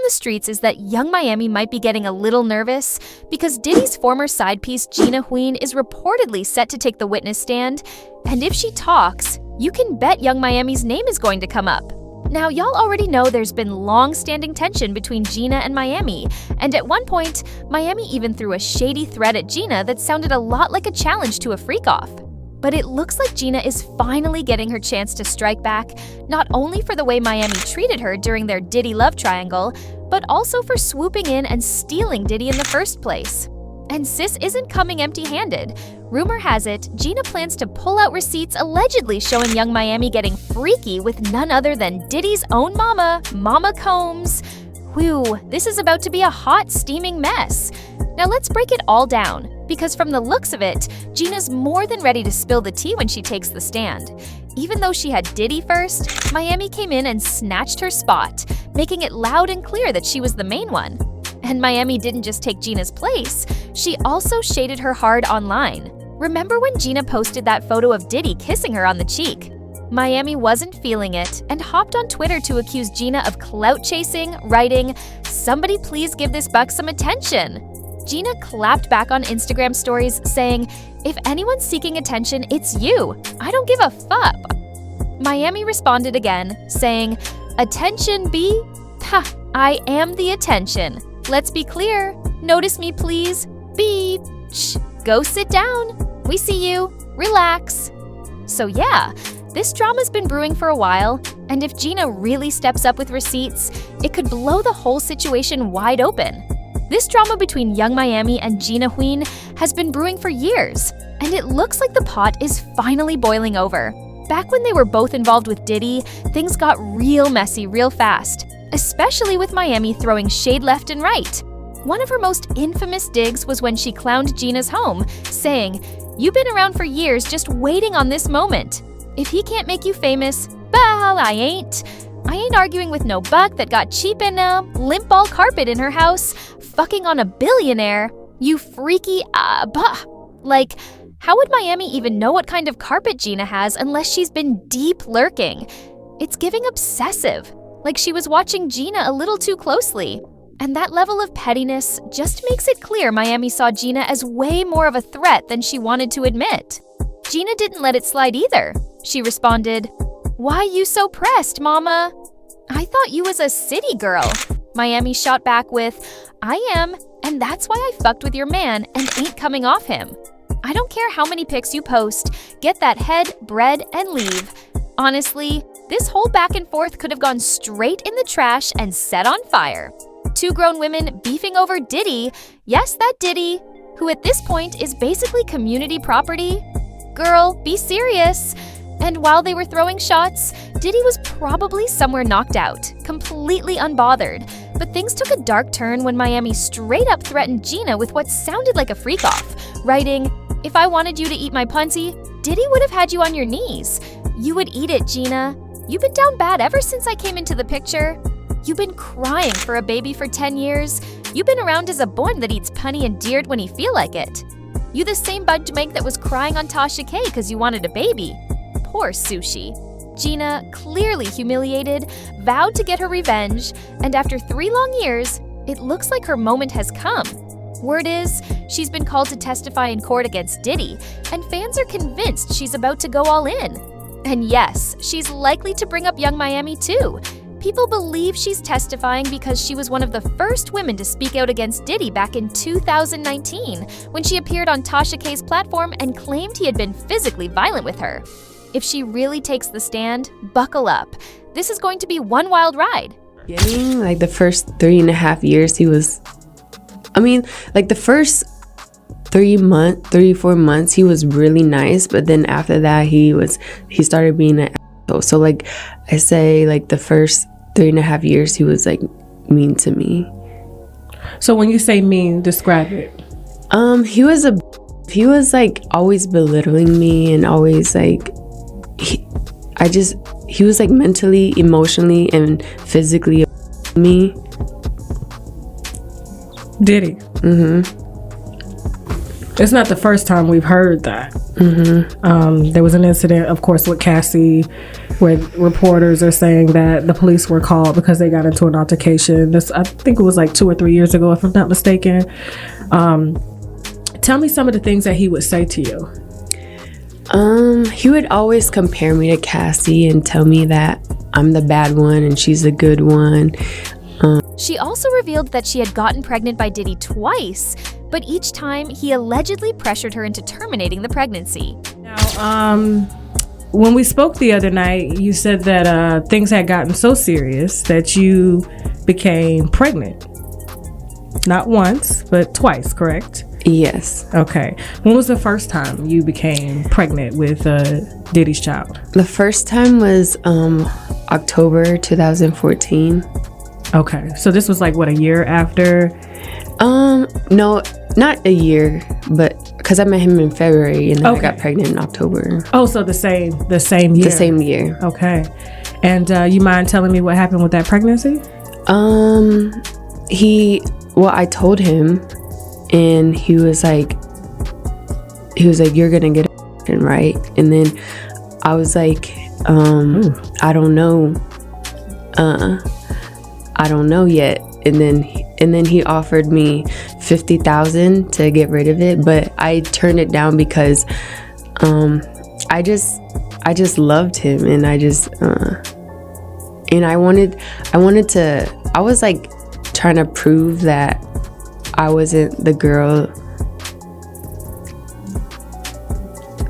on the streets is that Young Miami might be getting a little nervous because Diddy's former side piece Gina Huynh is reportedly set to take the witness stand, and if she talks, you can bet Young Miami's name is going to come up. Now, y'all already know there's been long-standing tension between Gina and Miami, and at one point, Miami even threw a shady threat at Gina that sounded a lot like a challenge to a freak-off. But it looks like Gina is finally getting her chance to strike back, not only for the way Miami treated her during their Diddy love triangle, but also for swooping in and stealing Diddy in the first place. And sis isn't coming empty-handed. Rumor has it, Gina plans to pull out receipts allegedly showing Young Miami getting freaky with none other than Diddy's own mama, Mama Combs. Whew, this is about to be a hot, steaming mess. Now let's break it all down, because from the looks of it, Gina's more than ready to spill the tea when she takes the stand. Even though she had Diddy first, Miami came in and snatched her spot, making it loud and clear that she was the main one. And Miami didn't just take Gina's place, she also shaded her hard online. Remember when Gina posted that photo of Diddy kissing her on the cheek? Miami wasn't feeling it and hopped on Twitter to accuse Gina of clout chasing, writing, "Somebody please give this buck some attention." Gina clapped back on Instagram stories saying, "If anyone's seeking attention, it's you. I don't give a fuck." Miami responded again, saying, "Attention B? Ha, I am the attention. Let's be clear. Notice me, please. B. Shh. Go sit down. We see you. Relax." So yeah, this drama's been brewing for a while, and if Gina really steps up with receipts, it could blow the whole situation wide open. This drama between Young Miami and Gina Huynh has been brewing for years, and it looks like the pot is finally boiling over. Back when they were both involved with Diddy, things got real messy real fast, especially with Miami throwing shade left and right. One of her most infamous digs was when she clowned Gina's home, saying, "You've been around for years just waiting on this moment. If he can't make you famous, well, I ain't arguing with no buck that got cheap and limp ball carpet in her house, fucking on a billionaire. You freaky, Like, how would Miami even know what kind of carpet Gina has unless she's been deep lurking? It's giving obsessive, like she was watching Gina a little too closely. And that level of pettiness just makes it clear Miami saw Gina as way more of a threat than she wanted to admit. Gina didn't let it slide either. She responded, "Why you so pressed, mama? I thought you was a city girl." Miami shot back with, "I am, and that's why I fucked with your man and ain't coming off him. I don't care how many pics you post, get that head, bread, and leave." Honestly, this whole back and forth could have gone straight in the trash and set on fire. Two grown women beefing over Diddy, yes, that Diddy, who at this point is basically community property. Girl, be serious. And while they were throwing shots, Diddy was probably somewhere knocked out, completely unbothered. But things took a dark turn when Miami straight up threatened Gina with what sounded like a freak-off, writing, "If I wanted you to eat my punty, Diddy would have had you on your knees. You would eat it, Gina. You've been down bad ever since I came into the picture. You've been crying for a baby for 10 years. You've been around as a boy that eats punny and deerd when he feel like it. You the same bud Meg that was crying on Tasha K because you wanted a baby." Poor Sushi. Gina, clearly humiliated, vowed to get her revenge, and after 3 long years, it looks like her moment has come. Word is, she's been called to testify in court against Diddy, and fans are convinced she's about to go all in. And yes, she's likely to bring up Young Miami too. People believe she's testifying because she was one of the first women to speak out against Diddy back in 2019, when she appeared on Tasha K's platform and claimed he had been physically violent with her. If she really takes the stand, buckle up. This is going to be one wild ride. Like the first 3.5 years, the first 4 months, he was really nice. But then after that, he started being an asshole. So like I say, like the first 3.5 years, he was like mean to me. So when you say mean, describe it. He was like always belittling me and always like, he was like mentally, emotionally, and physically me. Diddy. It's not the first time we've heard that. There was an incident, of course, with Cassie where reporters are saying that the police were called because they got into an altercation. This, I think it was like 2 or 3 years ago, if I'm not mistaken. Tell me some of the things that he would say to you. He would always compare me to Cassie and tell me that I'm the bad one and she's the good one. She also revealed that she had gotten pregnant by Diddy twice, but each time he allegedly pressured her into terminating the pregnancy. Now, when we spoke the other night, you said that things had gotten so serious that you became pregnant. Not once, but twice, correct? Yes. Okay. When was the first time you became pregnant with Diddy's child? The first time was October 2014. Okay. So this was like, what, a year after? No, not a year, but because I met him in February and then I got pregnant in October. Oh, so the same year. The same year. Okay. And you mind telling me what happened with that pregnancy? I told him, and he was like, you're gonna get it right. And then I was like, I don't know. I don't know yet. And then he offered me $50,000 to get rid of it, but I turned it down because I just loved him, and I was like trying to prove that I wasn't the girl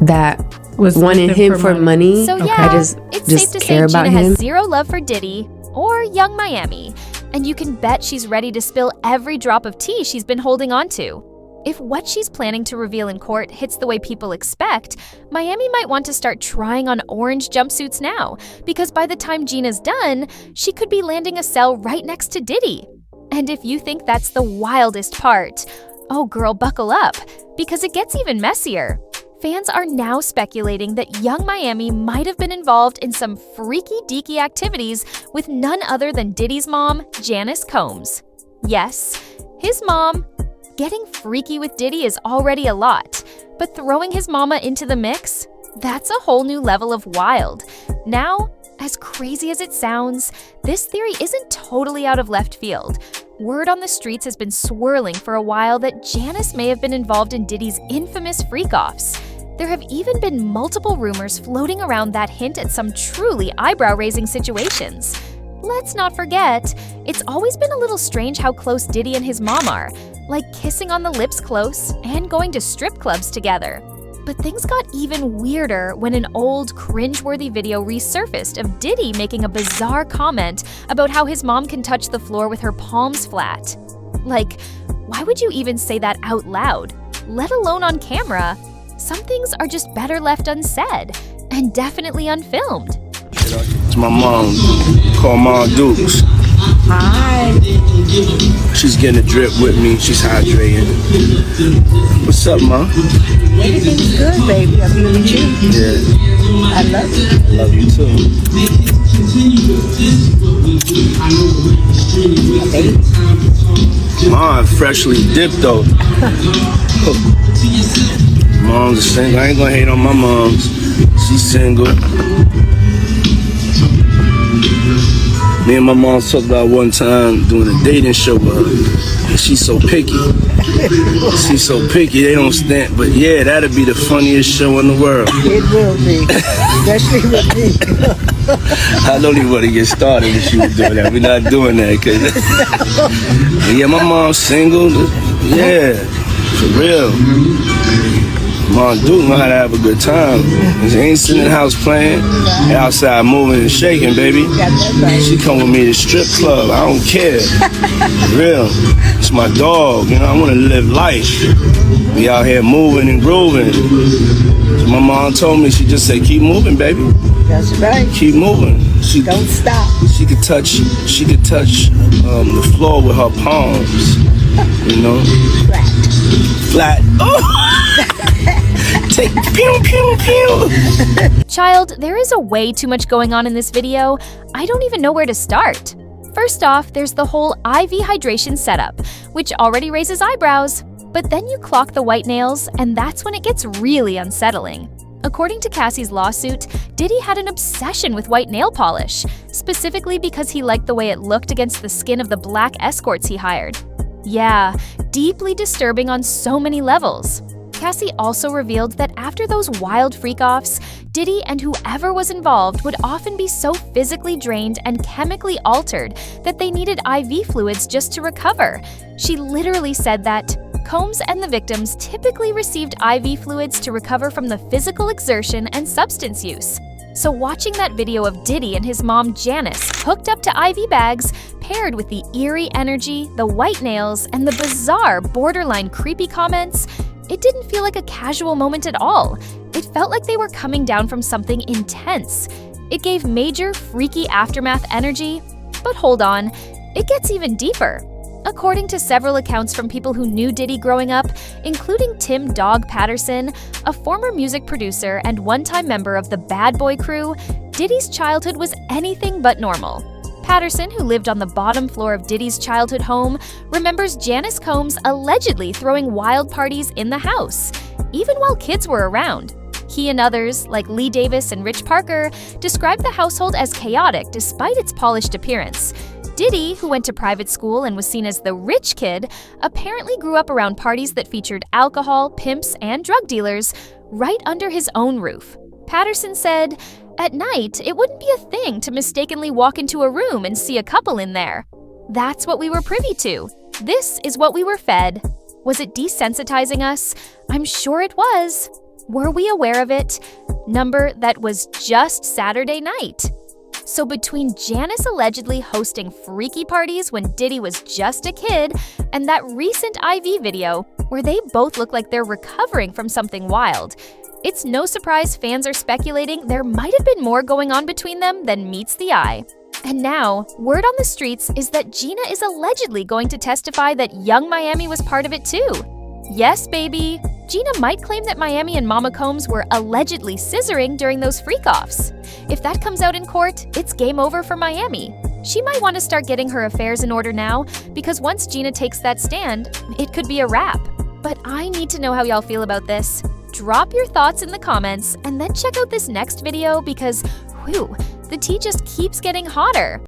that was wanted him for money. So yeah, I just safe to care say about Gina him. has zero love for Diddy or Young Miami, and you can bet she's ready to spill every drop of tea she's been holding on to. If what she's planning to reveal in court hits the way people expect, Miami might want to start trying on orange jumpsuits now, because by the time Gina's done, she could be landing a cell right next to Diddy. And if you think that's the wildest part, oh girl, buckle up, because it gets even messier. Fans are now speculating that Young Miami might have been involved in some freaky-deaky activities with none other than Diddy's mom, Janice Combs. Yes, his mom. Getting freaky with Diddy is already a lot, but throwing his mama into the mix? That's a whole new level of wild. Now, as crazy as it sounds, this theory isn't totally out of left field. Word on the streets has been swirling for a while that Janice may have been involved in Diddy's infamous freak-offs. There have even been multiple rumors floating around that hint at some truly eyebrow-raising situations. Let's not forget, it's always been a little strange how close Diddy and his mom are, like kissing on the lips close and going to strip clubs together. But things got even weirder when an old, cringeworthy video resurfaced of Diddy making a bizarre comment about how his mom can touch the floor with her palms flat. Like, why would you even say that out loud, let alone on camera? Some things are just better left unsaid, and definitely unfilmed. It's my mom, call Mom Dukes. Hi. She's getting a drip with me, she's hydrating. What's up, Mom? Everything's good, baby. I'm here with you. Yeah, I love you. love you too. My baby. Mom, freshly dipped though. Mom's a single, I ain't gonna hate on my moms. She's single. Me and my mom talked about one time doing a dating show with her. And she's so picky. She's so picky, they don't stand. But yeah, that'd be the funniest show in the world. It will be. Especially with me. I don't even want to get started if she was doing that. We're not doing that. Cause yeah, my mom's single. Yeah, for real. Mom Duke know how to have a good time. She ain't sitting in the house playing. They outside moving and shaking, baby. She come with me to strip club. I don't care. Real. It's my dog. You know, I want to live life. Be out here moving and grooving. So my mom told me, she just said, keep moving, baby. That's right. Keep moving. Don't stop. She could touch the floor with her palms. You know? Flat. Oh! Take pew pew pew. Child, there is a way too much going on in this video. I don't even know where to start. First off, there's the whole IV hydration setup, which already raises eyebrows. But then you clock the white nails, and that's when it gets really unsettling. According to Cassie's lawsuit, Diddy had an obsession with white nail polish, specifically because he liked the way it looked against the skin of the black escorts he hired. Yeah, deeply disturbing on so many levels. Cassie also revealed that after those wild freak-offs, Diddy and whoever was involved would often be so physically drained and chemically altered that they needed IV fluids just to recover. She literally said that Combs and the victims typically received IV fluids to recover from the physical exertion and substance use. So watching that video of Diddy and his mom Janice hooked up to IV bags, paired with the eerie energy, the white nails, and the bizarre, borderline creepy comments, it didn't feel like a casual moment at all. It felt like they were coming down from something intense. It gave major, freaky aftermath energy. But hold on, it gets even deeper. According to several accounts from people who knew Diddy growing up, including Tim "Dog" Patterson, a former music producer and one-time member of the Bad Boy Crew, Diddy's childhood was anything but normal. Patterson, who lived on the bottom floor of Diddy's childhood home, remembers Janice Combs allegedly throwing wild parties in the house, even while kids were around. He and others, like Lee Davis and Rich Parker, described the household as chaotic despite its polished appearance. Diddy, who went to private school and was seen as the rich kid, apparently grew up around parties that featured alcohol, pimps, and drug dealers right under his own roof. Patterson said, "At night, it wouldn't be a thing to mistakenly walk into a room and see a couple in there. That's what we were privy to. This is what we were fed. Was it desensitizing us? I'm sure it was. Were we aware of it? Number that was just Saturday night." So between Janice allegedly hosting freaky parties when Diddy was just a kid and that recent IV video where they both look like they're recovering from something wild, it's no surprise fans are speculating there might have been more going on between them than meets the eye. And now, word on the streets is that Gina is allegedly going to testify that Young Miami was part of it too. Yes, baby. Gina might claim that Miami and Mama Combs were allegedly scissoring during those freak-offs. If that comes out in court, it's game over for Miami. She might want to start getting her affairs in order now, because once Gina takes that stand, it could be a wrap. But I need to know how y'all feel about this. Drop your thoughts in the comments, and then check out this next video because, whew, the tea just keeps getting hotter.